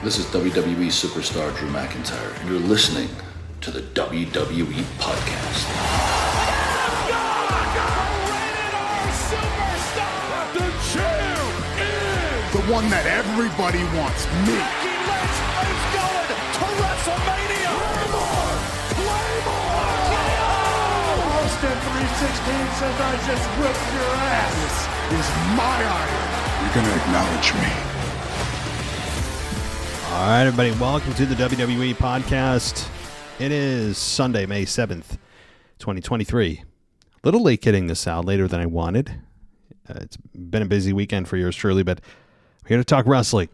This is WWE superstar Drew McIntyre, and you're listening to the WWE Podcast. The champ is the one that everybody wants, me. Becky Lynch is going to WrestleMania. Claymore! Austin 316 says I just whipped your ass. This is my iron. You're going to acknowledge me. All right, everybody, welcome to the WWE Podcast. It is Sunday, May 7th, 2023. A little late getting this out, later than I wanted. It's been a busy weekend for yours truly, but we're here to talk wrestling.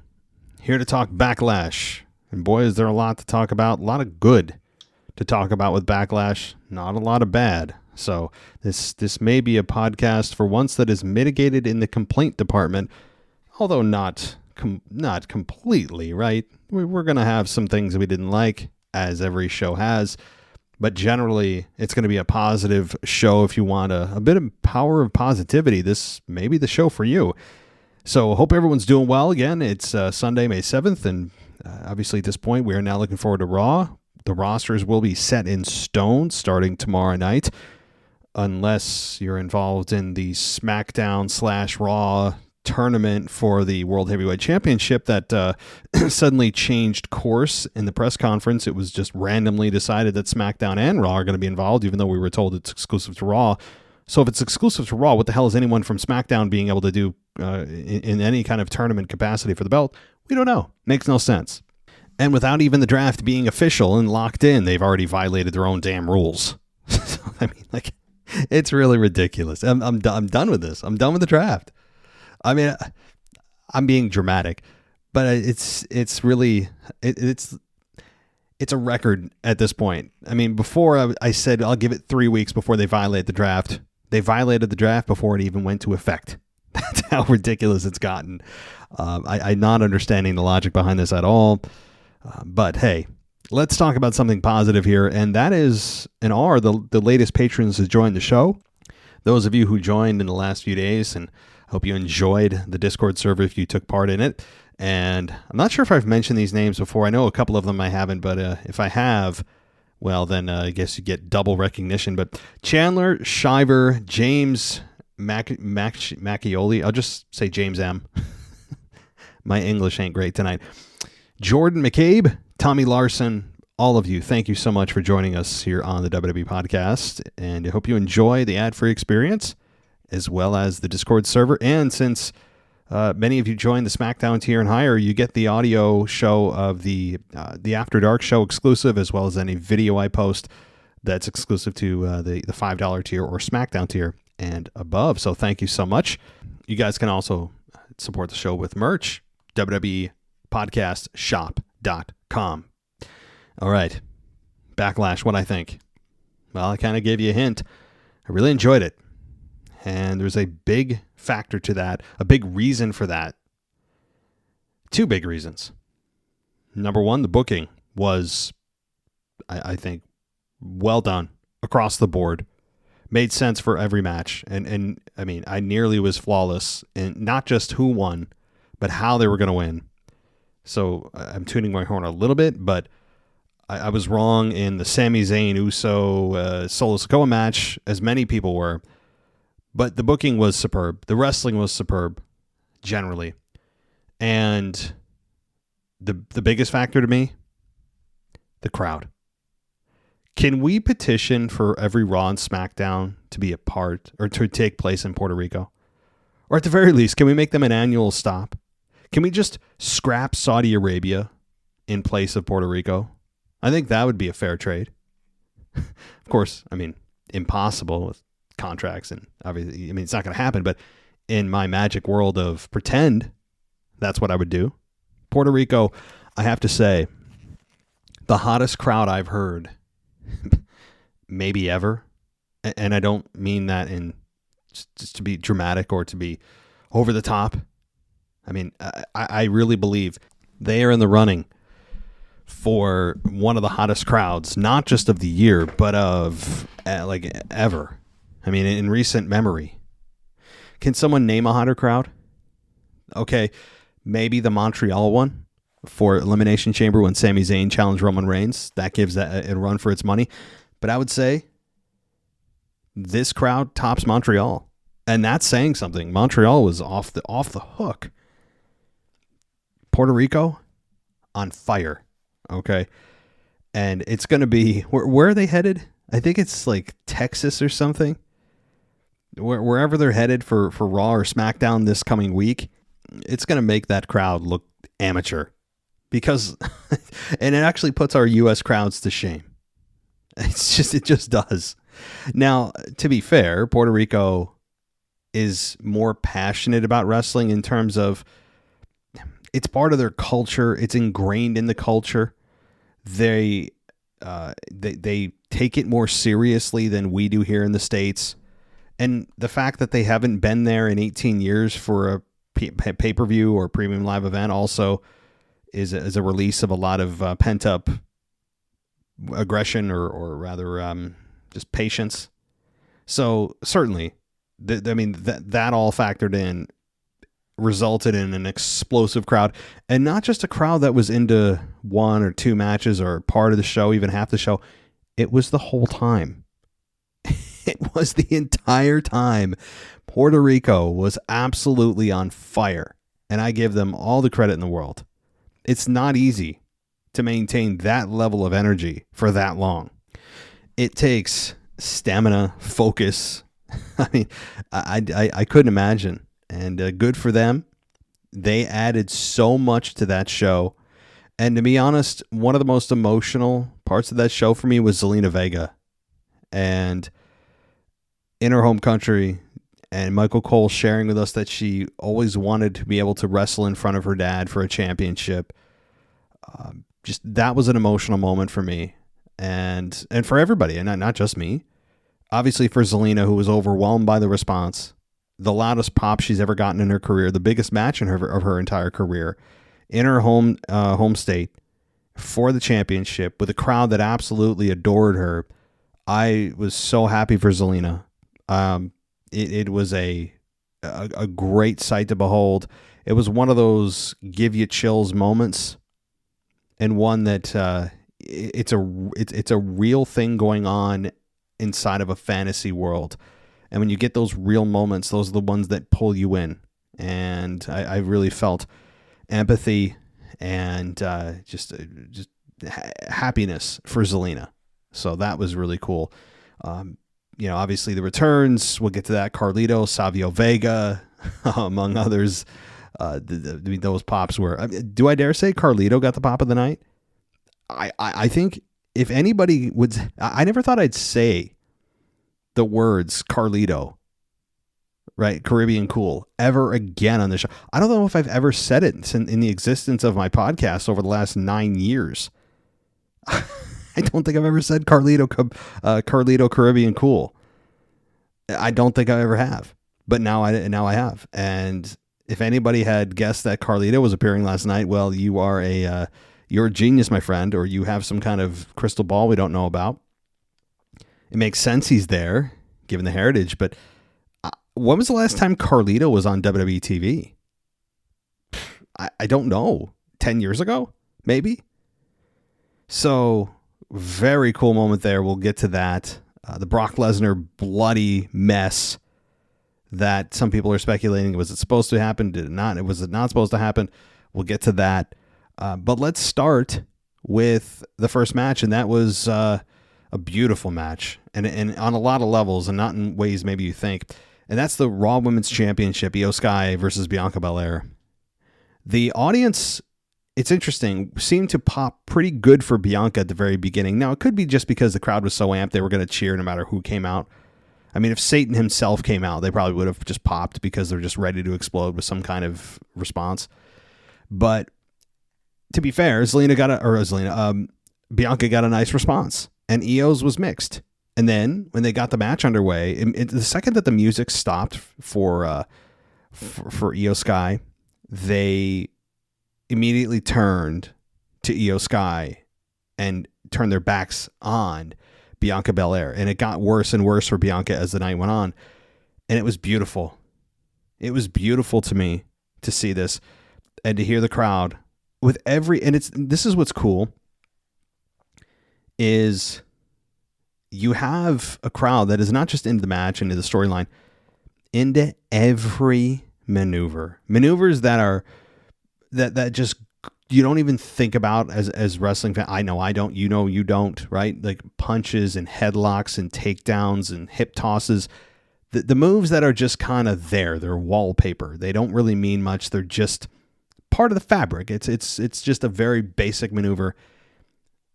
Here to talk Backlash. And boy, is there a lot to talk about. A lot of good to talk about with Backlash. Not a lot of bad. So this may be a podcast for once that is mitigated in the complaint department, although not completely, right? We're going to have some things we didn't like, as every show has. But generally, it's going to be a positive show if you want a bit of power of positivity. This may be the show for you. So hope everyone's doing well. Again, it's Sunday, May 7th, and obviously at this point, we are now looking forward to Raw. The rosters will be set in stone starting tomorrow night, unless you're involved in the SmackDown/Raw tournament for the World Heavyweight Championship that suddenly changed course in the press conference. It was just randomly decided that SmackDown and Raw are going to be involved, even though we were told it's exclusive to Raw. So if it's exclusive to Raw, what the hell is anyone from SmackDown being able to do in any kind of tournament capacity for the belt? We don't know. Makes no sense. And without even the draft being official and locked in, they've already violated their own damn rules. So, I mean, like, it's really ridiculous. I'm done with this. I'm done with the draft. I mean, I'm being dramatic, but it's really a record at this point. I mean, before I said I'll give it 3 weeks before they violate the draft. They violated the draft before it even went to effect. That's how ridiculous it's gotten. I'm not understanding the logic behind this at all. But hey, let's talk about something positive here, and that is the latest patrons has joined the show. Those of you who joined in the last few days, and hope you enjoyed the Discord server if you took part in it. And I'm not sure if I've mentioned these names before. I know a couple of them I haven't, but if I have, well, then I guess you get double recognition. But Chandler, Shiver, James Macchioli, I'll just say James M. My English ain't great tonight. Jordan McCabe, Tommy Larson, all of you, thank you so much for joining us here on the WWE Podcast. And I hope you enjoy the ad-free experience, as well as the Discord server. And since many of you joined the SmackDown tier and higher, you get the audio show of the After Dark show exclusive, as well as any video I post that's exclusive to the $5 tier or SmackDown tier and above. So thank you so much. You guys can also support the show with merch, WWEpodcastshop.com. All right, Backlash, what I think? Well, I kind of gave you a hint. I really enjoyed it. And there's a big factor to that, a big reason for that. Two big reasons. Number one, the booking was, I think, well done across the board. Made sense for every match. And I mean, I nearly was flawless in not just who won, but how they were going to win. So I'm tuning my horn a little bit, but I was wrong in the Sami Zayn, Uso, Solo Sikoa match, as many people were. But the booking was superb. The wrestling was superb, generally. And the biggest factor to me, the crowd. Can we petition for every Raw and SmackDown to be a part or to take place in Puerto Rico? Or at the very least, can we make them an annual stop? Can we just scrap Saudi Arabia in place of Puerto Rico? I think that would be a fair trade. Of course, I mean, impossible with contracts, and obviously, I mean, it's not going to happen, but in my magic world of pretend, that's what I would do. Puerto Rico, I have to say, the hottest crowd I've heard maybe ever, and I don't mean that in just to be dramatic or to be over the top. I mean, I really believe they are in the running for one of the hottest crowds, not just of the year, but of like ever. I mean, in recent memory. Can someone name a hotter crowd? Okay, maybe the Montreal one, for Elimination Chamber when Sami Zayn challenged Roman Reigns. That gives that a run for its money. But I would say this crowd tops Montreal. And that's saying something. Montreal was off the hook. Puerto Rico on fire. Okay. And it's going to be, where are they headed? I think it's like Texas or something. Wherever they're headed for Raw or SmackDown this coming week, it's going to make that crowd look amateur. Because, and it actually puts our U.S. crowds to shame. It just does. Now, to be fair, Puerto Rico is more passionate about wrestling in terms of it's part of their culture. It's ingrained in the culture. They take it more seriously than we do here in the States. And the fact that they haven't been there in 18 years for a pay-per-view or premium live event also is a release of a lot of pent-up aggression or rather just patience. So certainly, that all factored in resulted in an explosive crowd, and not just a crowd that was into one or two matches or part of the show, even half the show. It was the whole time. It was the entire time. Puerto Rico was absolutely on fire, and I give them all the credit in the world. It's not easy to maintain that level of energy for that long. It takes stamina, focus. I mean, I couldn't imagine. And good for them. They added so much to that show. And to be honest, one of the most emotional parts of that show for me was Zelina Vega. And in her home country, and Michael Cole sharing with us that she always wanted to be able to wrestle in front of her dad for a championship. Just that was an emotional moment for me. And for everybody, and not just me. Obviously for Zelina, who was overwhelmed by the response. The loudest pop she's ever gotten in her career, the biggest match of her entire career, in her home state for the championship with a crowd that absolutely adored her. I was so happy for Zelina. It was a great sight to behold. It was one of those give you chills moments, and one that it's a real thing going on inside of a fantasy world. And when you get those real moments, those are the ones that pull you in. And I really felt empathy and just happiness for Zelina. So that was really cool. Obviously the returns, we'll get to that. Carlito, Savio Vega, among others. Those pops were, do I dare say Carlito got the pop of the night? I think if anybody would, I never thought I'd say the words Carlito, right? Caribbean Cool, ever again on the show. I don't know if I've ever said it in the existence of my podcast over the last 9 years. I don't think I've ever said Carlito Caribbean Cool. I don't think I ever have, but now I have. And if anybody had guessed that Carlito was appearing last night, well, you're a genius, my friend, or you have some kind of crystal ball we don't know about. It makes sense he's there, given the heritage. But when was the last time Carlito was on WWE TV? I don't know. 10 years ago? Maybe? So, very cool moment there. We'll get to that. The Brock Lesnar bloody mess that some people are speculating. Was it supposed to happen? Did it not? Was it not supposed to happen? We'll get to that. But let's start with the first match, and that was a beautiful match, and on a lot of levels, and not in ways maybe you think. And that's the Raw Women's Championship, Io Sky versus Bianca Belair. The audience, it's interesting, seemed to pop pretty good for Bianca at the very beginning. Now, it could be just because the crowd was so amped they were going to cheer no matter who came out. I mean, if Satan himself came out, they probably would have just popped because they're just ready to explode with some kind of response. But to be fair, Bianca got a nice response, and Io's was mixed. And then when they got the match underway, the second that the music stopped for Io Sky, they immediately turned to Io Sky and turned their backs on Bianca Belair. And it got worse and worse for Bianca as the night went on. And it was beautiful. It was beautiful to me to see this and to hear the crowd with every, and this is what's cool, is you have a crowd that is not just into the match, into the storyline, into every maneuvers that are, that just, you don't even think about as wrestling fan. I know I don't, you know you don't, right? Like punches and headlocks and takedowns and hip tosses. The moves that are just kind of there, they're wallpaper. They don't really mean much. They're just part of the fabric. It's just a very basic maneuver.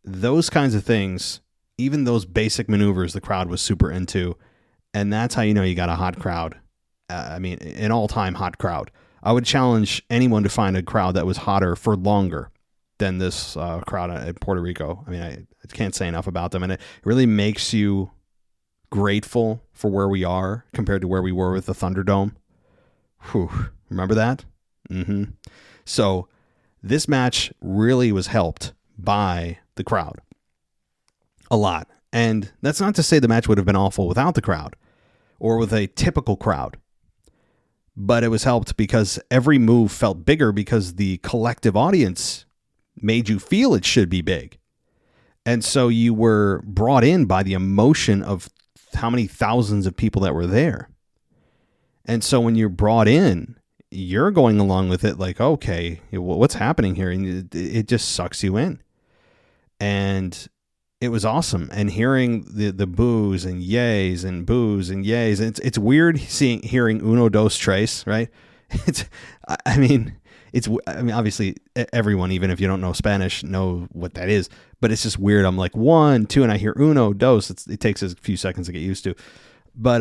Those kinds of things, even those basic maneuvers, the crowd was super into, and that's how you know you got a hot crowd. I mean, an all-time hot crowd. I would challenge anyone to find a crowd that was hotter for longer than this crowd at Puerto Rico. I mean, I can't say enough about them, and it really makes you grateful for where we are compared to where we were with the Thunderdome. Whew, remember that? Mm-hmm. So this match really was helped by the crowd a lot. And that's not to say the match would have been awful without the crowd or with a typical crowd. But it was helped because every move felt bigger because the collective audience made you feel it should be big. And so you were brought in by the emotion of how many thousands of people that were there. And so when you're brought in, you're going along with it like, okay, what's happening here? And it just sucks you in. And it was awesome. And hearing the boos and yays and boos and yays, it's weird hearing uno, dos, tres, right? I mean, obviously everyone, even if you don't know Spanish, know what that is, but it's just weird. I'm like 1, 2, and I hear uno, dos. It takes a few seconds to get used to, but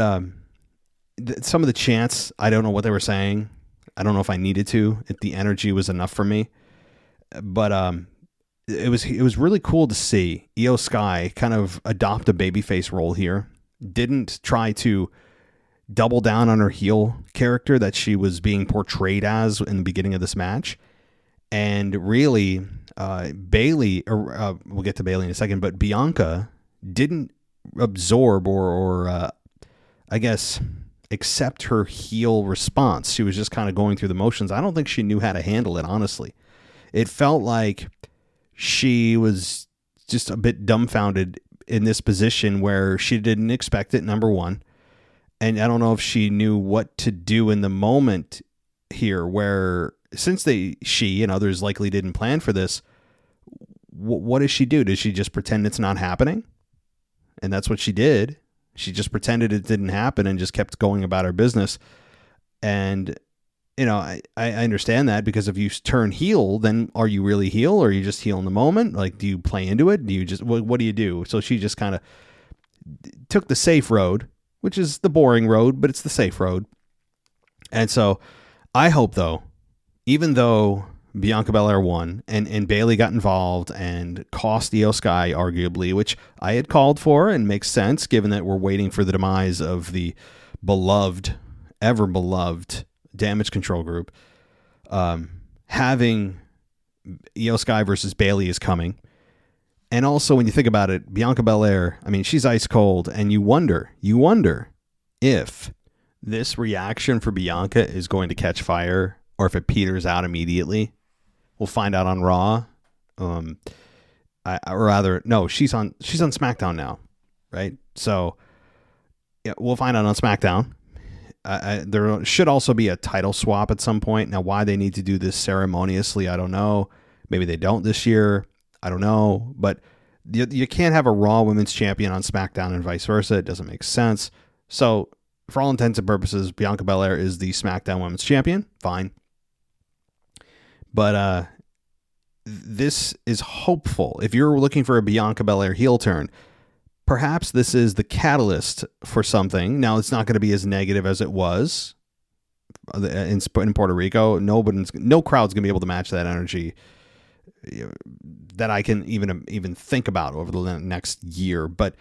some of the chants, I don't know what they were saying. I don't know if I needed to. The energy was enough for me, but it was really cool to see Io Sky kind of adopt a babyface role here. Didn't try to double down on her heel character that she was being portrayed as in the beginning of this match. And really, Bayley, we'll get to Bayley in a second, but Bianca didn't absorb or I guess, accept her heel response. She was just kind of going through the motions. I don't think she knew how to handle it, honestly. It felt like she was just a bit dumbfounded in this position where she didn't expect it, number one. And I don't know if she knew what to do in the moment here, where since she and others likely didn't plan for this, what does she do? Does she just pretend it's not happening? And that's what she did. She just pretended it didn't happen and just kept going about her business. And you know, I understand that, because if you turn heel, then are you really heel, or are you just heel in the moment? Like, do you play into it? Do you just, what do you do? So she just kind of took the safe road, which is the boring road, but it's the safe road. And so I hope, though, even though Bianca Belair won and Bayley got involved and cost Io Sky, arguably, which I had called for and makes sense given that we're waiting for the demise of the beloved, ever beloved Damage Control Group. Having Io Sky versus Bayley is coming. And also, when you think about it, Bianca Belair, I mean, she's ice cold, and you wonder if this reaction for Bianca is going to catch fire or if it peters out immediately. We'll find out on Raw. Or rather, no, she's on SmackDown now, right? So yeah, we'll find out on SmackDown. There should also be a title swap at some point. Now, why they need to do this ceremoniously, I don't know. Maybe they don't this year. I don't know. But you can't have a Raw Women's Champion on SmackDown and vice versa. It doesn't make sense. So, for all intents and purposes, Bianca Belair is the SmackDown Women's Champion. Fine. But this is hopeful. If you're looking for a Bianca Belair heel turn, perhaps this is the catalyst for something. Now, it's not going to be as negative as it was in Puerto Rico. No crowd's going to be able to match that energy that I can even think about over the next year. But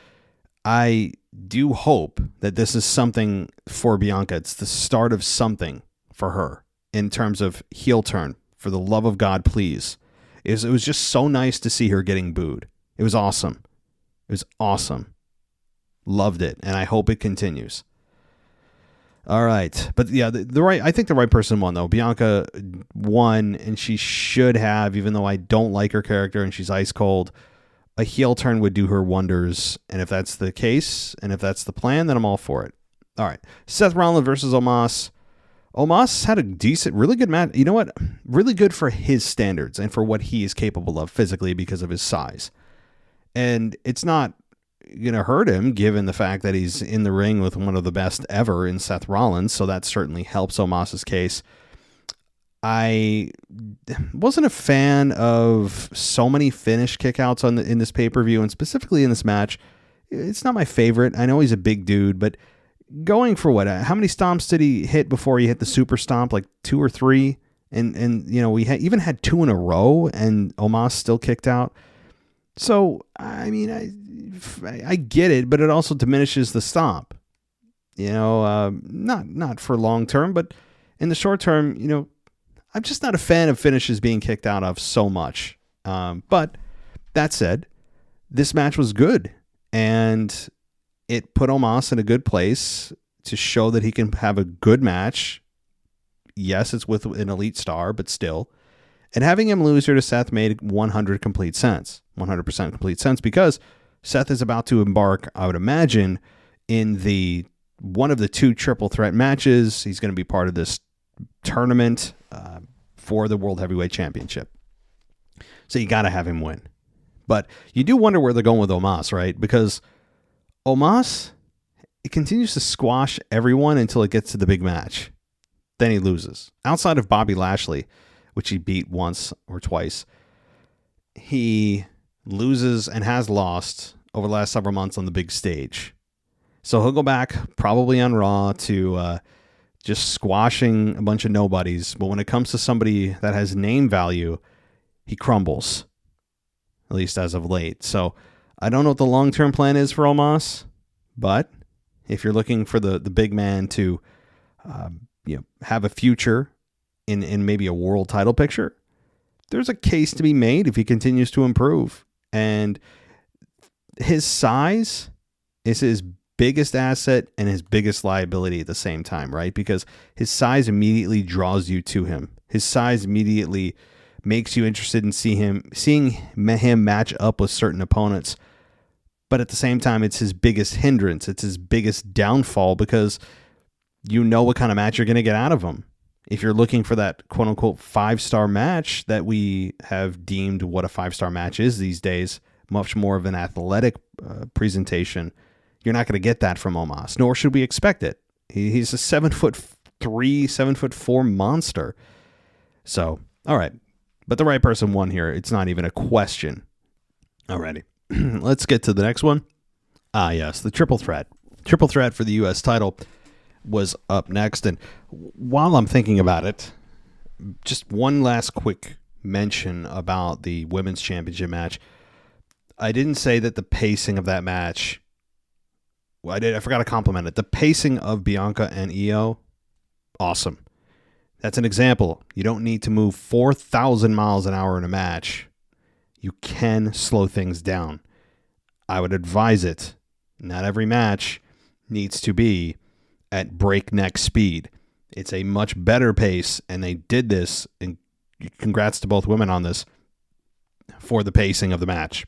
I do hope that this is something for Bianca. It's the start of something for her in terms of heel turn. For the love of God, please. It was just so nice to see her getting booed. It was awesome. It was awesome. Loved it, and I hope it continues. All right. But yeah, I think the right person won, though. Bianca won, and she should have, even though I don't like her character and she's ice cold. A heel turn would do her wonders. And if that's the case, and if that's the plan, then I'm all for it. All right. Seth Rollins versus Omos. Omos had a decent, really good match. You know what? Really good for his standards and for what he is capable of physically because of his size. And it's not going to hurt him given the fact that he's in the ring with one of the best ever in Seth Rollins. So that certainly helps Omos's case. I wasn't a fan of so many finish kickouts in this pay-per-view and specifically in this match. It's not my favorite. I know he's a big dude, but going for what? How many stomps did he hit before he hit the super stomp? Like 2 or 3? And you know, we even had 2 in a row and Omos still kicked out. So, I mean, I get it, but it also diminishes the stomp. You know, not for long term, but in the short term, you know, I'm just not a fan of finishes being kicked out of so much. But that said, this match was good, and it put Omos in a good place to show that he can have a good match. Yes, it's with an elite star, but still. And having him lose here to Seth made 100% complete sense because Seth is about to embark, I would imagine, in one of the 2 triple threat matches. He's going to be part of this tournament for the World Heavyweight Championship. So you got to have him win. But you do wonder where they're going with Omos, right? Because Omos, it continues to squash everyone until it gets to the big match. Then he loses. Outside of Bobby Lashley, which he beat once or twice, he loses and has lost over the last several months on the big stage. So he'll go back probably on Raw to just squashing a bunch of nobodies. But when it comes to somebody that has name value, he crumbles, at least as of late. So I don't know what the long-term plan is for Omos, but if you're looking for the big man to have a future in maybe a world title picture, there's a case to be made if he continues to improve. And his size is his biggest asset and his biggest liability at the same time, right? Because his size immediately draws you to him. His size immediately makes you interested in seeing him match up with certain opponents. But at the same time, it's his biggest hindrance. It's his biggest downfall because you know what kind of match you're going to get out of him. If you're looking for that quote-unquote 5-star match that we have deemed what a 5-star match is these days, much more of an athletic presentation, you're not going to get that from Omos, nor should we expect it. He's a 7'3", 7'4" monster. So, all right. But the right person won here. It's not even a question. Alrighty. Let's get to the next one. Yes, the triple threat. Triple threat for the U.S. title was up next. And while I'm thinking about it, just one last quick mention about the women's championship match. I didn't say that the pacing of that match, I forgot to compliment it. The pacing of Bianca and Io, awesome. That's an example. You don't need to move 4,000 miles an hour in a match. You can slow things down. I would advise it. Not every match needs to be at breakneck speed. It's a much better pace, and they did this, and congrats to both women on this, for the pacing of the match.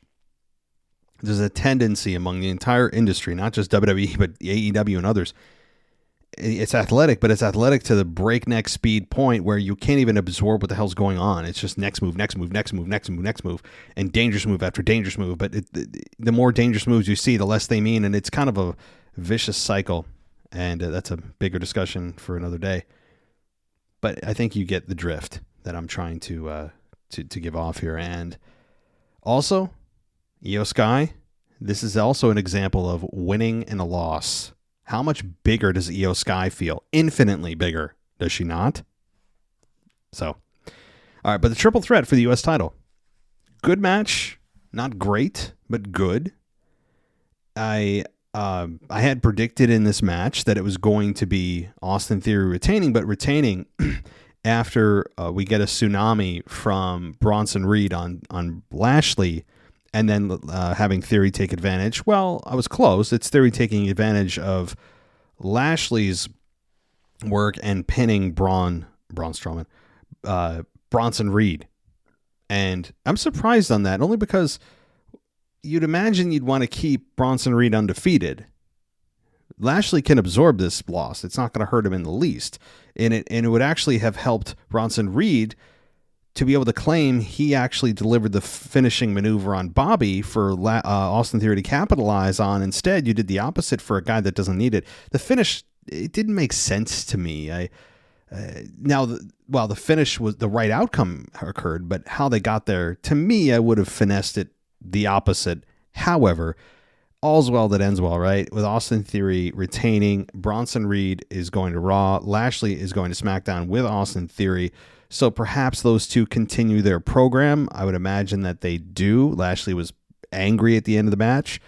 There's a tendency among the entire industry, not just WWE, but AEW and others. It's athletic, but it's athletic to the breakneck speed point where you can't even absorb what the hell's going on. It's just next move, next move, next move, next move, next move, and dangerous move after dangerous move. But the more dangerous moves you see, the less they mean, and it's kind of a vicious cycle. And that's a bigger discussion for another day. But I think you get the drift that I'm trying to give off here. And also, Io Sky, this is also an example of winning and a loss. How much bigger does Io Sky feel? Infinitely bigger, does she not? So, all right, but the triple threat for the U.S. title. Good match, not great, but good. I had predicted in this match that it was going to be Austin Theory retaining, but retaining after we get a tsunami from Bronson Reed on Lashley, and then having Theory take advantage. Well, I was close. It's Theory taking advantage of Lashley's work and pinning Braun Strowman, Bronson Reed. And I'm surprised on that, only because you'd imagine you'd want to keep Bronson Reed undefeated. Lashley can absorb this loss. It's not going to hurt him in the least. And it would actually have helped Bronson Reed to be able to claim he actually delivered the finishing maneuver on Bobby for Austin Theory to capitalize on. Instead, you did the opposite for a guy that doesn't need it. The finish, it didn't make sense to me. While the finish was the right outcome occurred, but how they got there, to me, I would have finessed it the opposite. However, all's well that ends well, right? With Austin Theory retaining, Bronson Reed is going to Raw. Lashley is going to SmackDown with Austin Theory. So perhaps those two continue their program. I would imagine that they do. Lashley was angry at the end of the match.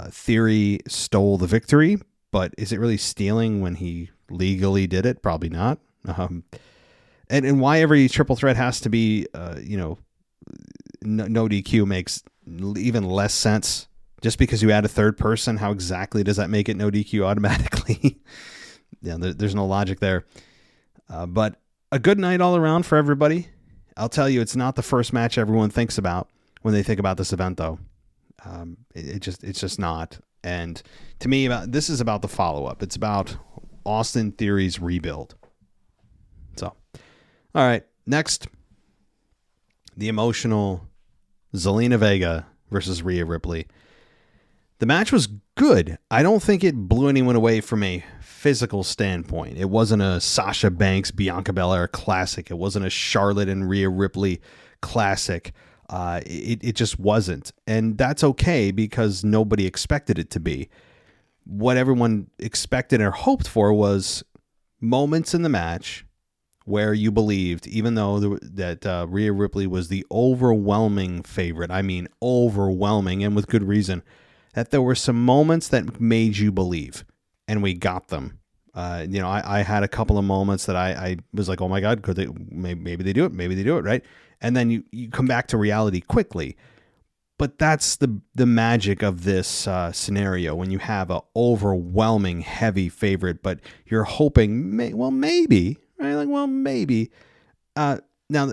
Theory stole the victory, but is it really stealing when he legally did it? Probably not. And why every triple threat has to be, no DQ makes even less sense. Just because you add a third person, how exactly does that make it no DQ automatically? Yeah, there's no logic there. But a good night all around for everybody. I'll tell you, it's not the first match everyone thinks about when they think about this event, though. It's just not. And to me, this is about the follow-up. It's about Austin Theory's rebuild. So, all right, next, the emotional Zelina Vega versus Rhea Ripley. The match was good. I don't think it blew anyone away from a physical standpoint. It wasn't a Sasha Banks, Bianca Belair classic. It wasn't a Charlotte and Rhea Ripley classic. It just wasn't. And that's okay because nobody expected it to be. What everyone expected or hoped for was moments in the match where you believed, even though that Rhea Ripley was the overwhelming favorite, I mean overwhelming, and with good reason, that there were some moments that made you believe, and we got them. I had a couple of moments that I was like, oh my God, could they? Maybe they do it. Maybe they do it, right? And then you come back to reality quickly. But that's the magic of this scenario when you have an overwhelming heavy favorite, but you're hoping, maybe, right? Like, well, maybe. Now,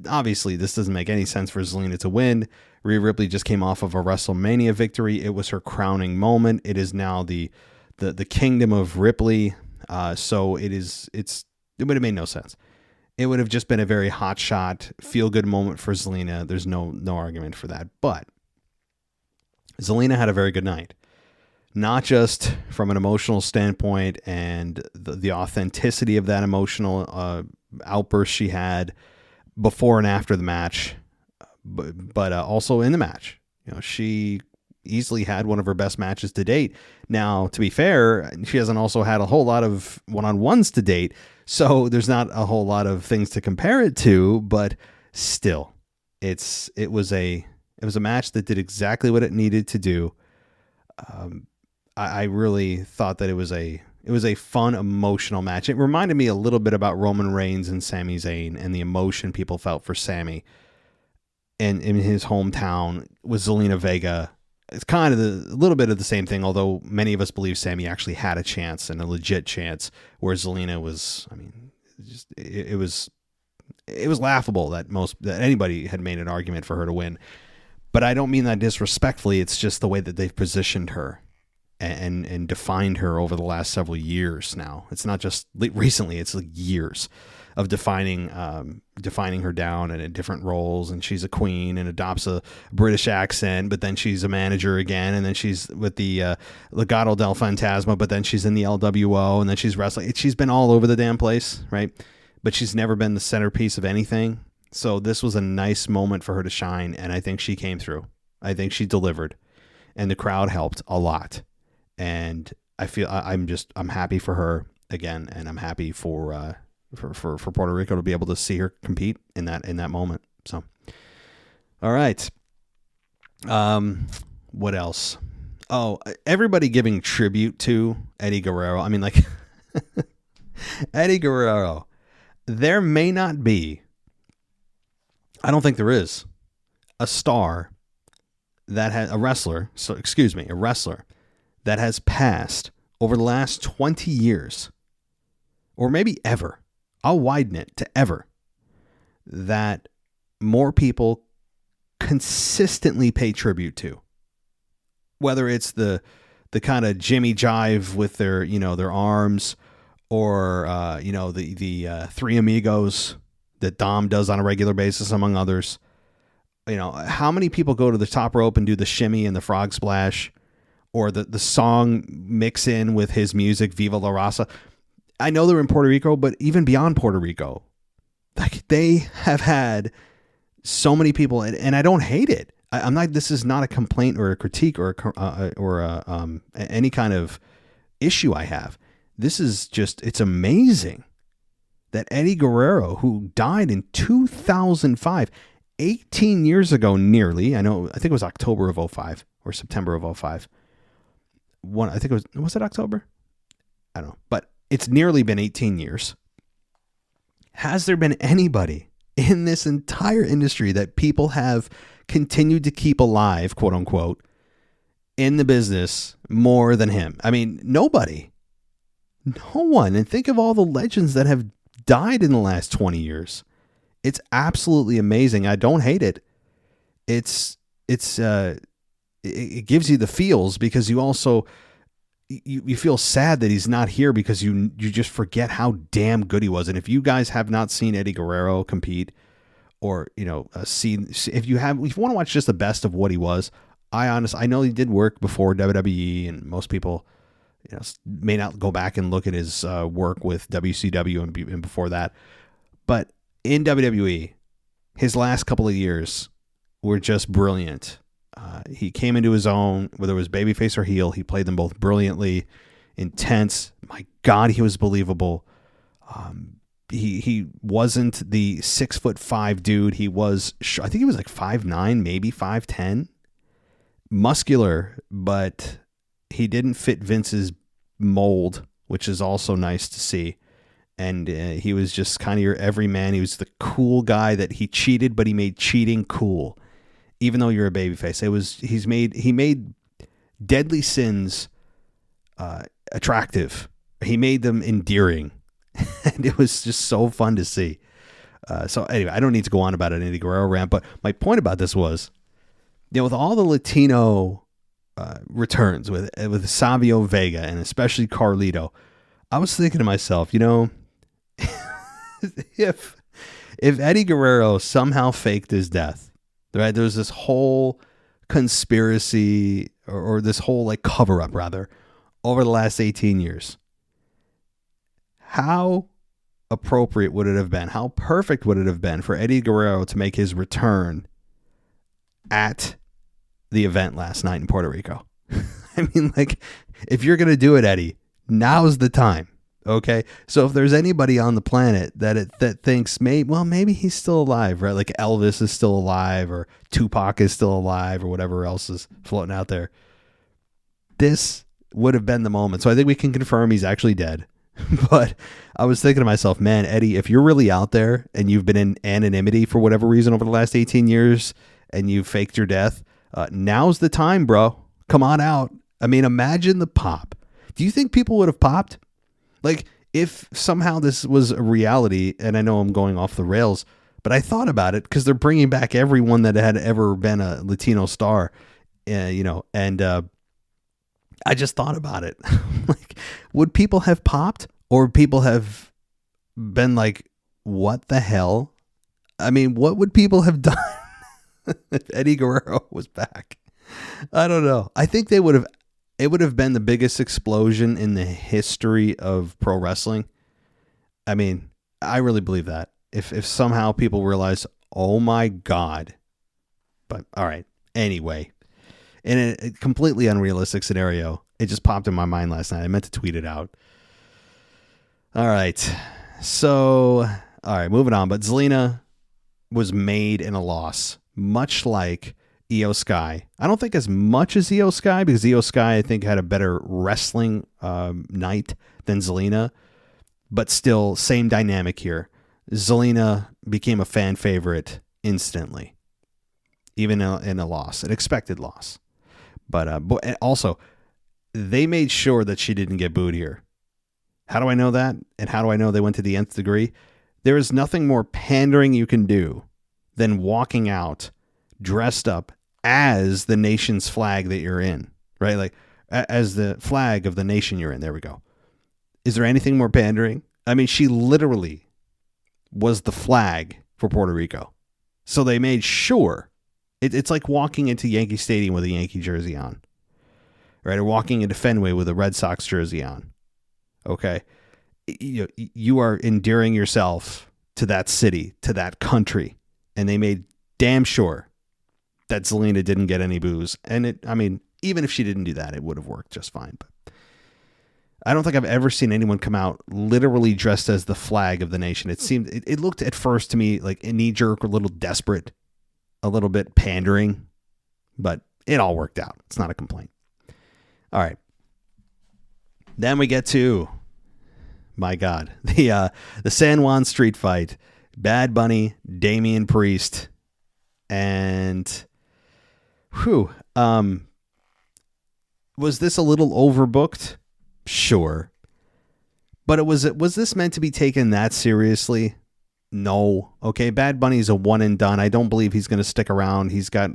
obviously, this doesn't make any sense for Zelina to win. Rhea Ripley just came off of a WrestleMania victory. It was her crowning moment. It is now the kingdom of Ripley. So it would have made no sense. It would have just been a very hot shot, feel good moment for Zelina. There's no argument for that. But Zelina had a very good night, not just from an emotional standpoint and the authenticity of that emotional outburst she had before and after the match, but also in the match. She easily had one of her best matches to date. Now, to be fair, she hasn't also had a whole lot of one-on-ones to date, so there's not a whole lot of things to compare it to, but still, it was a match that did exactly what it needed to do. I really thought that it was a fun, emotional match. It reminded me a little bit about Roman Reigns and Sami Zayn and the emotion people felt for Sami and in his hometown with Zelina Vega. It's kind of a little bit of the same thing, although many of us believe Sami actually had a chance and a legit chance, where Zelina was, it was laughable that anybody had made an argument for her to win. But I don't mean that disrespectfully. It's just the way that they've positioned her and defined her over the last several years now. It's not just recently, it's like years of defining her down and in different roles. And she's a queen and adopts a British accent, but then she's a manager again. And then she's with the Legado del Fantasma, but then she's in the LWO, and then she's wrestling. She's been all over the damn place, right? But she's never been the centerpiece of anything. So this was a nice moment for her to shine. And I think she came through. I think she delivered, and the crowd helped a lot. And I feel I'm happy for her again. And I'm happy for Puerto Rico to be able to see her compete in that moment. So, all right. What else? Oh, everybody giving tribute to Eddie Guerrero. I mean, like Eddie Guerrero. There may not be, I don't think there is, a wrestler that has passed over the last 20 years or maybe ever, I'll widen it to ever, that more people consistently pay tribute to. Whether it's the kind of Jimmy jive with their, their arms, or, the Three Amigos that Dom does on a regular basis, among others. How many people go to the top rope and do the shimmy and the frog splash, or the song mix in with his music, Viva La Raza? I know they're in Puerto Rico, but even beyond Puerto Rico, like, they have had so many people, and I don't hate it. I'm not. This is not a complaint or a critique or any kind of issue I have. This is just, it's amazing that Eddie Guerrero, who died in 2005, 18 years ago nearly. I think it was October of 05 or September of 05. I think it was it October? I don't know, but it's nearly been 18 years. Has there been anybody in this entire industry that people have continued to keep alive, quote unquote, in the business more than him? I mean, nobody. No one. And think of all the legends that have died in the last 20 years. It's absolutely amazing. I don't hate it. It gives you the feels, because you also you feel sad that he's not here, because you just forget how damn good he was. And if you guys have not seen Eddie Guerrero compete, or if you want to watch just the best of what he was, I know he did work before WWE, and most people may not go back and look at his work with WCW and before that, but in WWE, his last couple of years were just brilliant. He came into his own, whether it was babyface or heel. He played them both brilliantly, intense. My God, he was believable. He wasn't the 6'5" dude. He was, I think he was like 5'9", maybe 5'10", muscular, but he didn't fit Vince's mold, which is also nice to see. And he was just kind of your everyman. He was the cool guy that he cheated, but he made cheating cool. Even though you're a babyface, he made deadly sins attractive. He made them endearing, and it was just so fun to see. So anyway, I don't need to go on about an Eddie Guerrero rant, but my point about this was, with all the Latino returns with Savio Vega and especially Carlito, I was thinking to myself, if Eddie Guerrero somehow faked his death. Right, there's this whole conspiracy or this whole like cover up rather over the last 18 years. How appropriate would it have been? How perfect would it have been for Eddie Guerrero to make his return at the event last night in Puerto Rico? I mean, like, if you're going to do it, Eddie, now's the time. Okay, so if there's anybody on the planet that thinks maybe he's still alive, right? Like Elvis is still alive, or Tupac is still alive, or whatever else is floating out there, this would have been the moment. So I think we can confirm he's actually dead. But I was thinking to myself, man, Eddie, if you're really out there and you've been in anonymity for whatever reason over the last 18 years and you faked your death, now's the time, bro. Come on out. I mean, imagine the pop. Do you think people would have popped? Like, if somehow this was a reality, and I know I'm going off the rails, but I thought about it because they're bringing back everyone that had ever been a Latino star, and I just thought about it. Like, would people have popped, or would people have been like, what the hell? I mean, what would people have done if Eddie Guerrero was back? I don't know. I think it would have been the biggest explosion in the history of pro wrestling. I mean, I really believe that. If somehow people realize, oh my God. But all right. Anyway, in a completely unrealistic scenario, it just popped in my mind last night. I meant to tweet it out. All right. So, all right, moving on. But Zelina was made in a loss, much like Io Sky. I don't think as much as Io Sky, because Io Sky, I think, had a better wrestling night than Zelina, but still same dynamic here. Zelina became a fan favorite instantly, even in a loss, an expected loss. But also, they made sure that she didn't get booed here. How do I know that? And how do I know they went to the nth degree? There is nothing more pandering you can do than walking out dressed up as the nation's flag that you're in, right? Like as the flag of the nation you're in. There we go. Is there anything more pandering? I mean, she literally was the flag for Puerto Rico. So they made sure it's like walking into Yankee Stadium with a Yankee jersey on, right? Or walking into Fenway with a Red Sox jersey on. Okay. You are endearing yourself to that city, to that country. And they made damn sure that Zelina didn't get any booze. And even if she didn't do that, it would have worked just fine. But I don't think I've ever seen anyone come out literally dressed as the flag of the nation. It looked at first to me like a knee jerk, a little desperate, a little bit pandering, but it all worked out. It's not a complaint. All right. Then we get to, my God, the San Juan street fight. Bad Bunny, Damian Priest, and was this a little overbooked? Sure. But was this meant to be taken that seriously? No. Okay, Bad Bunny's a one and done. I don't believe he's going to stick around. He's got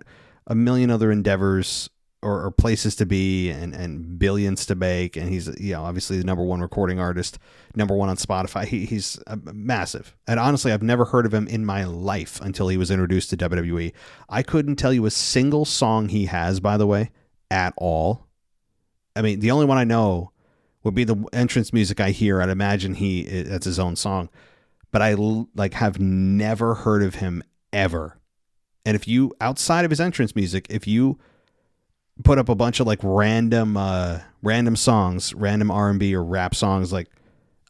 a million other endeavors or places to be and billions to make. And he's, obviously the number one recording artist, number one on Spotify. He's massive. And honestly, I've never heard of him in my life until he was introduced to WWE. I couldn't tell you a single song he has, by the way, at all. I mean, the only one I know would be the entrance music I hear. I'd imagine that's his own song. But I have never heard of him ever. And if you, outside of his entrance music, if you put up a bunch of random songs, random R&B or rap songs,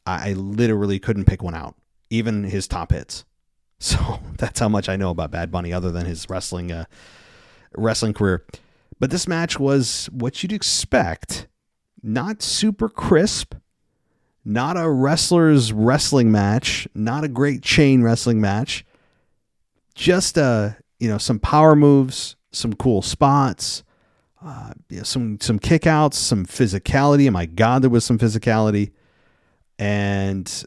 I literally couldn't pick one out, even his top hits. So that's how much I know about Bad Bunny, other than his wrestling career. But this match was what you'd expect, not super crisp, not a wrestler's wrestling match, not a great chain wrestling match, just some power moves, some cool spots. Some kickouts, some physicality. And my God, there was some physicality, and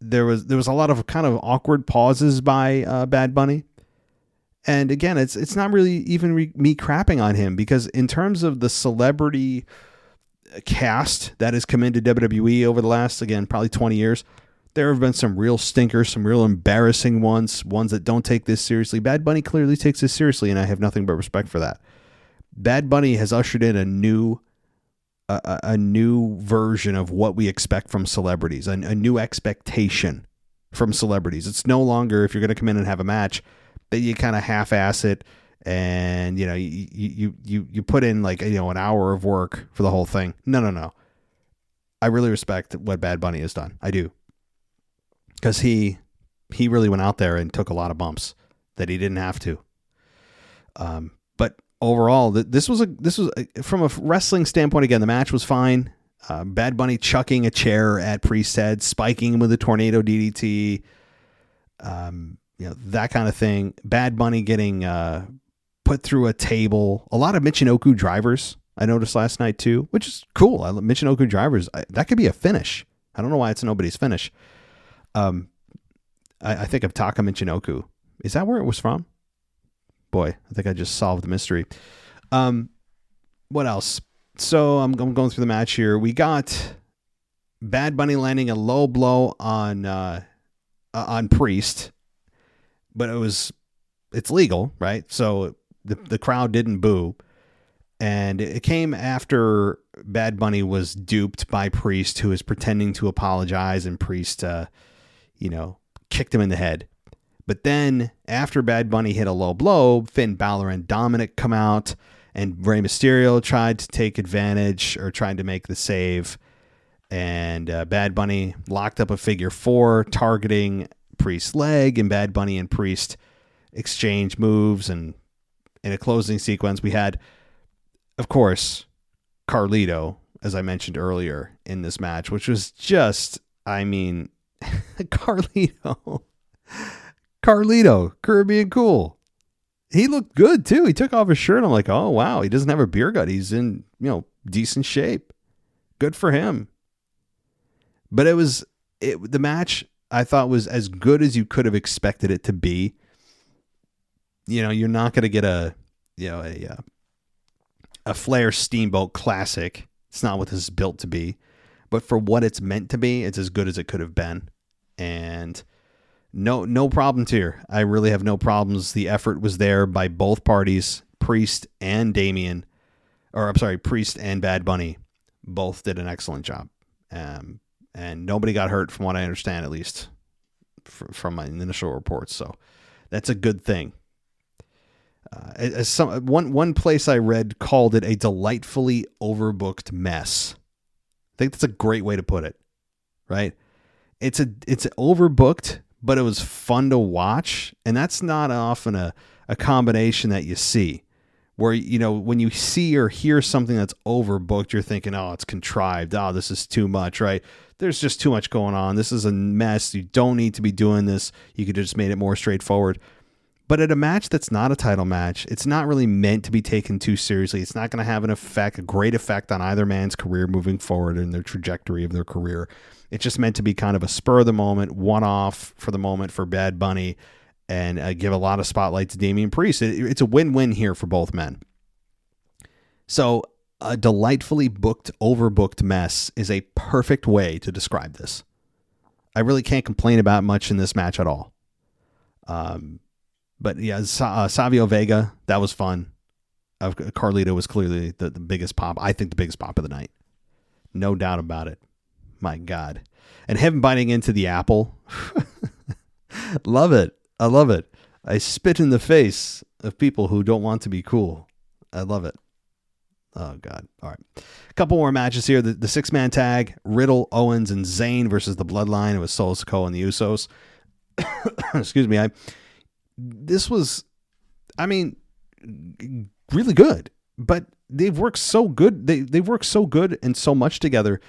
there was a lot of kind of awkward pauses by Bad Bunny. And again, it's not really even me crapping on him, because in terms of the celebrity cast that has come into WWE over the last, again, probably 20 years, there have been some real stinkers, some real embarrassing ones that don't take this seriously. Bad Bunny clearly takes this seriously, and I have nothing but respect for that. Bad Bunny has ushered in a new version of what we expect from celebrities, a new expectation from celebrities. It's no longer, if you're going to come in and have a match, that you kind of half-ass it and you put in an hour of work for the whole thing. No. I really respect what Bad Bunny has done. I do, because he really went out there and took a lot of bumps that he didn't have to. But overall, this was from a wrestling standpoint. Again, the match was fine. Bad Bunny chucking a chair at Priest's head, spiking him with a tornado DDT, that kind of thing. Bad Bunny getting put through a table. A lot of Michinoku drivers I noticed last night too, which is cool. Michinoku drivers, that could be a finish. I don't know why it's nobody's finish. I think of Taka Michinoku. Is that where it was from? Boy, I think I just solved the mystery. What else? So I'm going through the match here. We got Bad Bunny landing a low blow on Priest, but it's legal, right? So the crowd didn't boo, and it came after Bad Bunny was duped by Priest, who is pretending to apologize, and Priest, kicked him in the head. But then after Bad Bunny hit a low blow, Finn Balor and Dominic come out, and Rey Mysterio tried to take advantage, or tried to make the save. And Bad Bunny locked up a figure four, targeting Priest's leg, and Bad Bunny and Priest exchange moves. And in a closing sequence, we had, of course, Carlito, as I mentioned earlier in this match, which was just, Carlito, Caribbean Cool. He looked good too. He took off his shirt. I'm like, oh wow, he doesn't have a beer gut. He's in, decent shape. Good for him. But the match I thought was as good as you could have expected it to be. You're not going to get a Flair Steamboat classic. It's not what this is built to be. But for what it's meant to be, it's as good as it could have been. And no problems here. I really have no problems. The effort was there by both parties, Priest and Priest and Bad Bunny. Both did an excellent job. And nobody got hurt from what I understand, at least from my initial reports. So that's a good thing. One place I read called it a delightfully overbooked mess. I think that's a great way to put it, right? It's overbooked, but it was fun to watch, and that's not often a combination that you see. Where when you see or hear something that's overbooked, you're thinking, oh, it's contrived. Oh, this is too much, right? There's just too much going on. This is a mess. You don't need to be doing this. You could have just made it more straightforward. But at a match that's not a title match, it's not really meant to be taken too seriously. It's not going to have a great effect on either man's career moving forward and their trajectory of their career. It's just meant to be kind of a spur of the moment, one-off for the moment for Bad Bunny, and give a lot of spotlight to Damian Priest. It's a win-win here for both men. So a delightfully overbooked mess is a perfect way to describe this. I really can't complain about much in this match at all. But yeah, Savio Vega, that was fun. Carlito was clearly the biggest pop. I think the biggest pop of the night. No doubt about it. My God. And him biting into the apple. Love it. I love it. I spit in the face of people who don't want to be cool. I love it. Oh, God. All right. A couple more matches here. The six-man tag, Riddle, Owens, and Zayn versus the Bloodline. It was Solo Sikoa and the Usos. Excuse me. This was, really good. But they've worked so good. They've worked so good and so much together.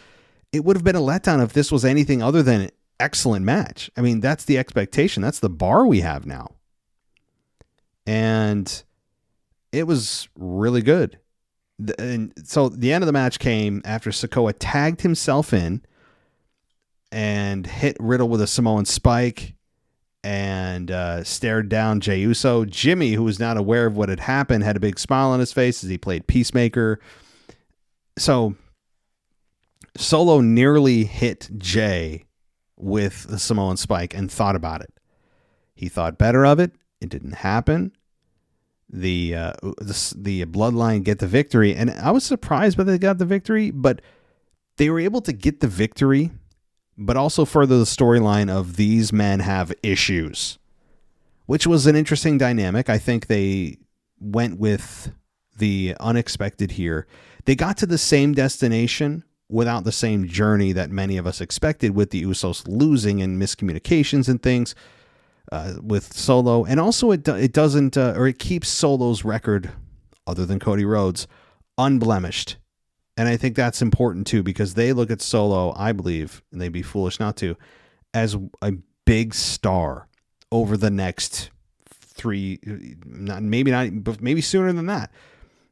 It would have been a letdown if this was anything other than an excellent match. That's the expectation. That's the bar we have now. And it was really good. And so the end of the match came after Sikoa tagged himself in and hit Riddle with a Samoan spike and stared down Jey Uso. Jimmy, who was not aware of what had happened, had a big smile on his face as he played Peacemaker. So Solo nearly hit Jey with the Samoan spike and thought about it. He thought better of it. It didn't happen. The Bloodline get the victory, and I was surprised that they got the victory, but they were able to get the victory, but also further the storyline of these men have issues, which was an interesting dynamic. I think they went with the unexpected here. They got to the same destination without the same journey that many of us expected, with the Usos losing and miscommunications and things. With Solo, and also it doesn't, or it keeps Solo's record, other than Cody Rhodes, unblemished. And I think that's important too, because they look at Solo, I believe, and they'd be foolish not to, as a big star over the next maybe sooner than that.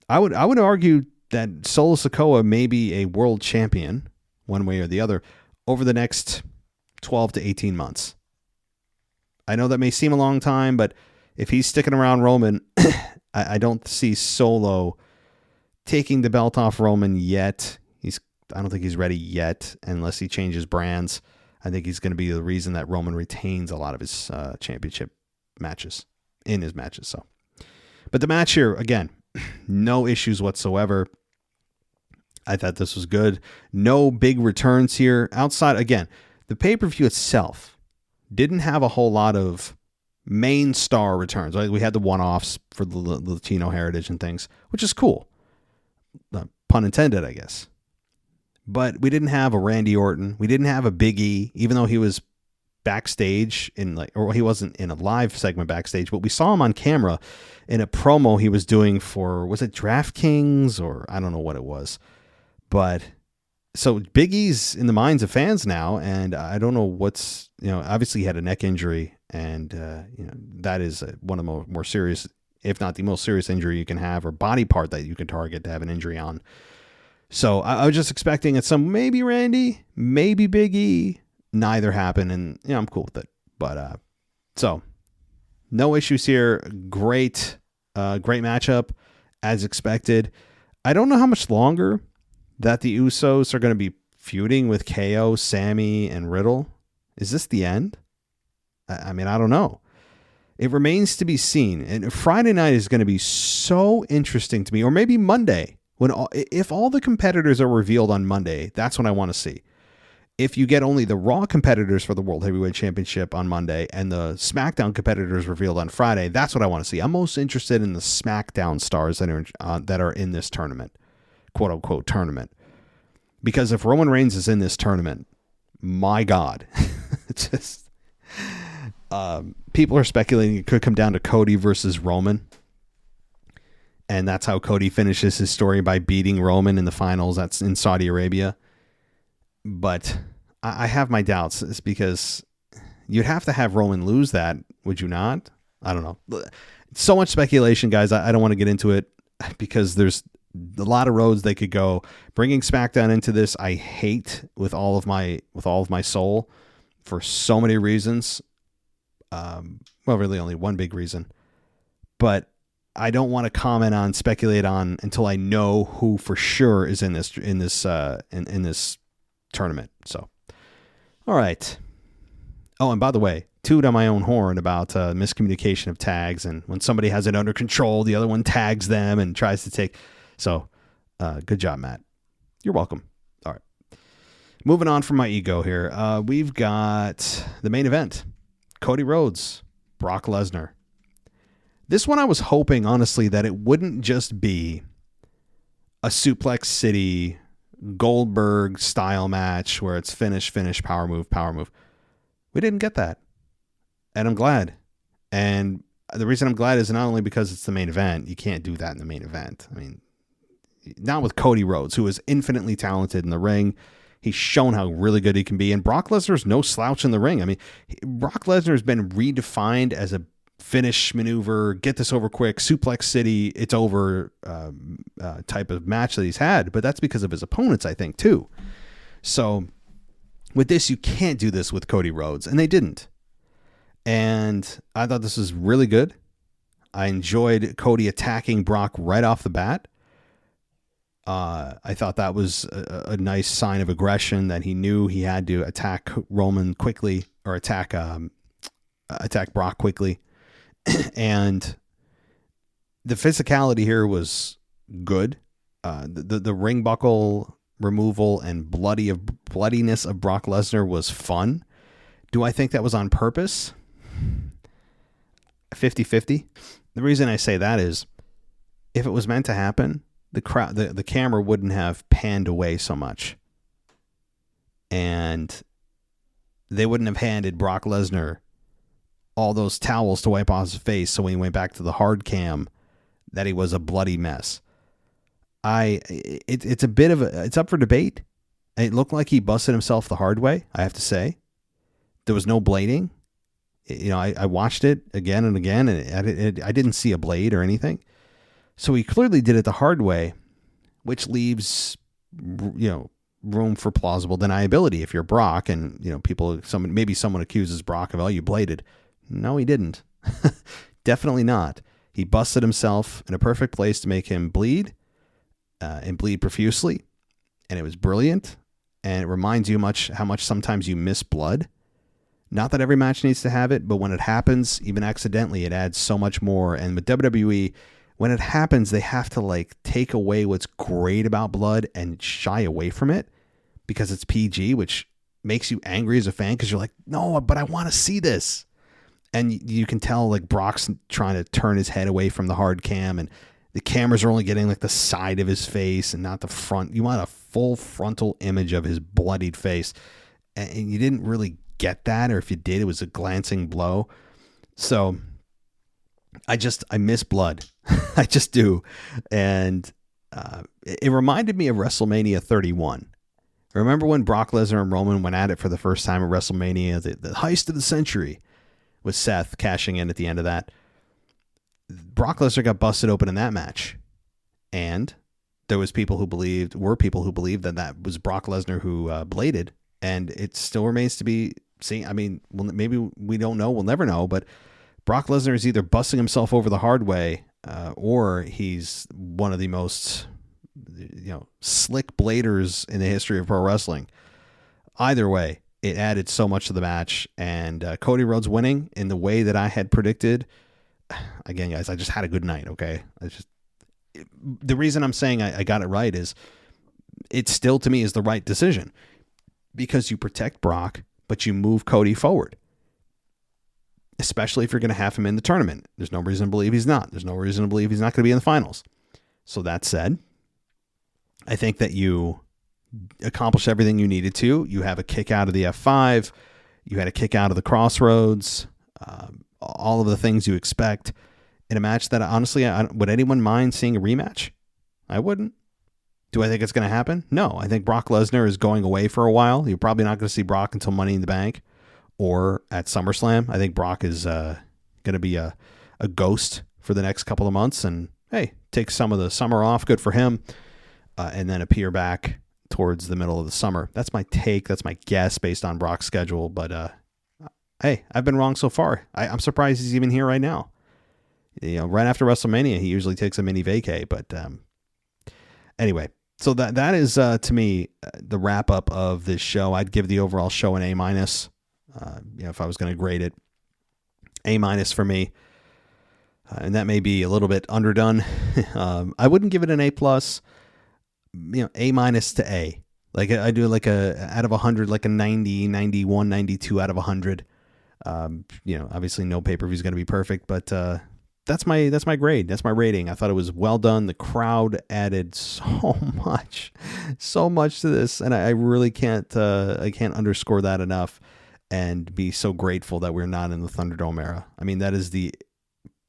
I would argue that Solo Sikoa may be a world champion, one way or the other, over the next 12 to 18 months. I know that may seem a long time, but if he's sticking around Roman, I don't see Solo taking the belt off Roman yet. I don't think he's ready yet, unless he changes brands. I think he's going to be the reason that Roman retains a lot of his championship matches in his matches. So, but the match here, again, no issues whatsoever. I thought this was good. No big returns here. Outside, again, the pay-per-view itself didn't have a whole lot of main star returns. Like we had the one-offs for the Latino heritage and things, which is cool. Pun intended, I guess. But we didn't have a Randy Orton. We didn't have a Big E, even though he was backstage or he wasn't in a live segment backstage, but we saw him on camera in a promo he was doing for, was it DraftKings, or I don't know what it was. But so Big E's in the minds of fans now, and I don't know what's, obviously he had a neck injury, and that is one of the more serious, if not the most serious injury you can have, or body part that you can target to have an injury on. So I was just expecting at some, maybe Randy, maybe Big E. Neither happened, and I'm cool with it. But so no issues here. Great matchup as expected. I don't know how much longer that the Usos are going to be feuding with KO, Sammy, and Riddle. Is this the end? I mean, I don't know. It remains to be seen. And Friday night is going to be so interesting to me, or maybe Monday. If all the competitors are revealed on Monday, that's what I want to see. If you get only the Raw competitors for the World Heavyweight Championship on Monday and the SmackDown competitors revealed on Friday, that's what I want to see. I'm most interested in the SmackDown stars that are in this tournament, quote unquote tournament. Because if Roman Reigns is in this tournament, my God, just people are speculating it could come down to Cody versus Roman. And that's how Cody finishes his story, by beating Roman in the finals. That's in Saudi Arabia. But I have my doubts. It's because you'd have to have Roman lose that, would you not? I don't know. So much speculation, guys. I don't want to get into it because there's a lot of roads they could go. Bringing SmackDown into this, I hate with all of my soul for so many reasons. Well, really only one big reason. But I don't want to speculate on until I know who for sure is in this tournament. So, all right. Oh, and by the way, toot on my own horn about miscommunication of tags, and when somebody has it under control, the other one tags them and tries to take. So, good job, Matt. You're welcome. All right. Moving on from my ego here, we've got the main event: Cody Rhodes, Brock Lesnar. This one I was hoping, honestly, that it wouldn't just be a Suplex City Goldberg style match where it's finish, power move. We didn't get that. And I'm glad. And the reason I'm glad is not only because it's the main event. You can't do that in the main event. I mean, not with Cody Rhodes, who is infinitely talented in the ring. He's shown how really good he can be. And Brock Lesnar's no slouch in the ring. I mean, Brock Lesnar has been redefined as a finish maneuver, get this over quick, Suplex City, it's over type of match that he's had. But that's because of his opponents, I think, too. So with this, you can't do this with Cody Rhodes. And they didn't. And I thought this was really good. I enjoyed Cody attacking Brock right off the bat. I thought that was a nice sign of aggression, that he knew he had to attack Roman quickly, or attack Brock quickly. And the physicality here was good. The ring buckle removal and bloodiness of Brock Lesnar was fun. Do I think that was on purpose? 50-50. The reason I say that is, if it was meant to happen, the camera wouldn't have panned away so much, and they wouldn't have handed Brock Lesnar all those towels to wipe off his face, so when he went back to the hard cam, that he was a bloody mess. It's it's up for debate. It looked like he busted himself the hard way, I have to say. There was no blading. I watched it again and again, and I didn't see a blade or anything. So he clearly did it the hard way, which leaves, room for plausible deniability. If you're Brock, and maybe someone accuses Brock of, oh, you bladed. No, he didn't. Definitely not. He busted himself in a perfect place to make him bleed, and bleed profusely, and it was brilliant. And it reminds you how much sometimes you miss blood. Not that every match needs to have it, but when it happens, even accidentally, it adds so much more. And with WWE, when it happens, they have to take away what's great about blood and shy away from it because it's PG, which makes you angry as a fan because you're like, no, but I want to see this. And you can tell Brock's trying to turn his head away from the hard cam, and the cameras are only getting the side of his face and not the front. You want a full frontal image of his bloodied face. And you didn't really get that, or if you did, it was a glancing blow. So I miss blood. I just do. And it reminded me of WrestleMania 31. Remember when Brock Lesnar and Roman went at it for the first time at WrestleMania, the heist of the century, with Seth cashing in at the end of that? Brock Lesnar got busted open in that match. And there were people who believed that was Brock Lesnar who bladed, and it still remains to be seen. I mean, well, maybe we don't know. We'll never know. But Brock Lesnar is either busting himself over the hard way, or he's one of the most slick bladers in the history of pro wrestling. Either way, it added so much to the match, and Cody Rhodes winning in the way that I had predicted. Again, guys, I just had a good night. Okay, the reason I'm saying I got it right is it still to me is the right decision, because you protect Brock, but you move Cody forward, especially if you're going to have him in the tournament. There's no reason to believe he's not. There's no reason to believe he's not going to be in the finals. So that said, I think that you accomplish everything you needed to. You have a kick out of the F5. You had a kick out of the Crossroads. All of the things you expect in a match that honestly, would anyone mind seeing a rematch? I wouldn't. Do I think it's going to happen? No. I think Brock Lesnar is going away for a while. You're probably not going to see Brock until Money in the Bank or at SummerSlam. I think Brock is going to be a ghost for the next couple of months, and hey, take some of the summer off. Good for him. And then appear back towards the middle of the summer. That's my take. That's my guess based on Brock's schedule. But hey, I've been wrong so far. I'm surprised he's even here right now. Right after WrestleMania, he usually takes a mini vacay. But anyway, so that is to me the wrap up of this show. I'd give the overall show an A-. If I was going to grade it, A- for me. And that may be a little bit underdone. I wouldn't give it an A+. A- to A. Like I do like out of 100, like a 90, 91, 92 out of 100. Obviously no pay-per-view is going to be perfect, but that's my grade. That's my rating. I thought it was well done. The crowd added so much to this, and I really can't underscore that enough and be so grateful that we're not in the Thunderdome era. I mean, that is the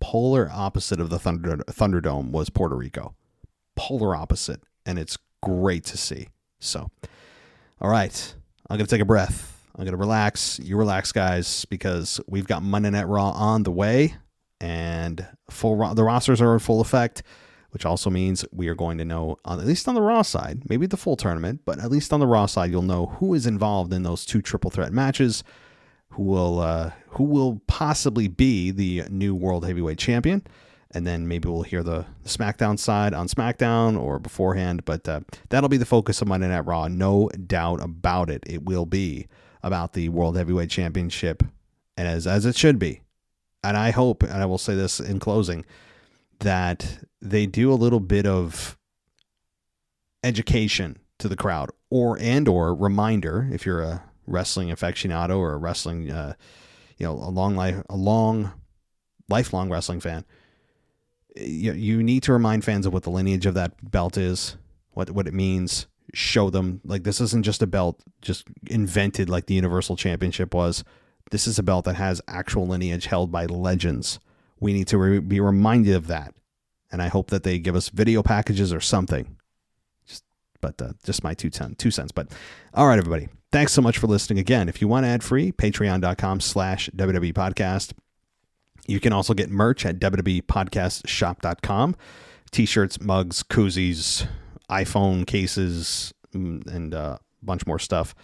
polar opposite of the Thunderdome was Puerto Rico. Polar opposite. And it's great to see. So, all right, I'm going to take a breath. I'm going to relax. You relax, guys, because we've got Monday Night Raw on the way, and the rosters are in full effect, which also means we are going to know, at least on the Raw side, maybe the full tournament, but at least on the Raw side, you'll know who is involved in those 2 triple threat matches, who will possibly be the new World Heavyweight Champion. And then maybe we'll hear the SmackDown side on SmackDown or beforehand. But that'll be the focus of Monday Night Raw. No doubt about it. It will be about the World Heavyweight Championship, and as it should be. And I hope, and I will say this in closing, that they do a little bit of education to the crowd or reminder, if you're a wrestling aficionado or a wrestling, a lifelong wrestling fan. You need to remind fans of what the lineage of that belt is, what it means. Show them, like, this isn't just a belt just invented like the Universal Championship was. This is a belt that has actual lineage held by legends. We need to be reminded of that. And I hope that they give us video packages or something. Just my 2 cents. But all right, everybody. Thanks so much for listening. Again, if you want ad-free, patreon.com/WWE Podcast. You can also get merch at WWEpodcastshop.com. T-shirts, mugs, koozies, iPhone cases, and a bunch more stuff.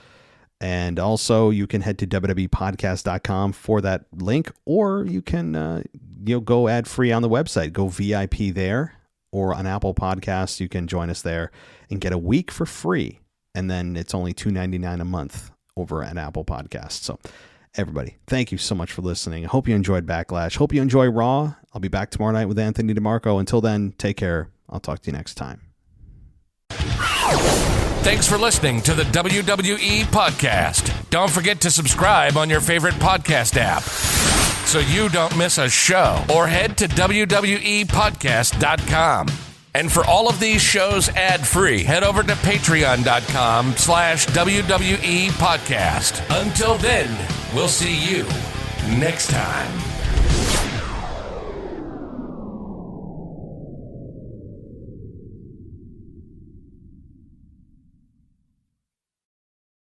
And also you can head to WWEpodcast.com for that link, or you can go ad-free on the website. Go VIP there, or on Apple Podcasts, you can join us there and get a week for free. And then it's only $2.99 a month over at Apple Podcasts. So everybody, thank you so much for listening. I hope you enjoyed Backlash. Hope you enjoy Raw. I'll be back tomorrow night with Anthony DeMarco. Until then, take care. I'll talk to you next time. Thanks for listening to the WWE Podcast. Don't forget to subscribe on your favorite podcast app so you don't miss a show, or head to WWEpodcast.com. And for all of these shows ad-free, head over to patreon.com/WWE Podcast. Until then, we'll see you next time.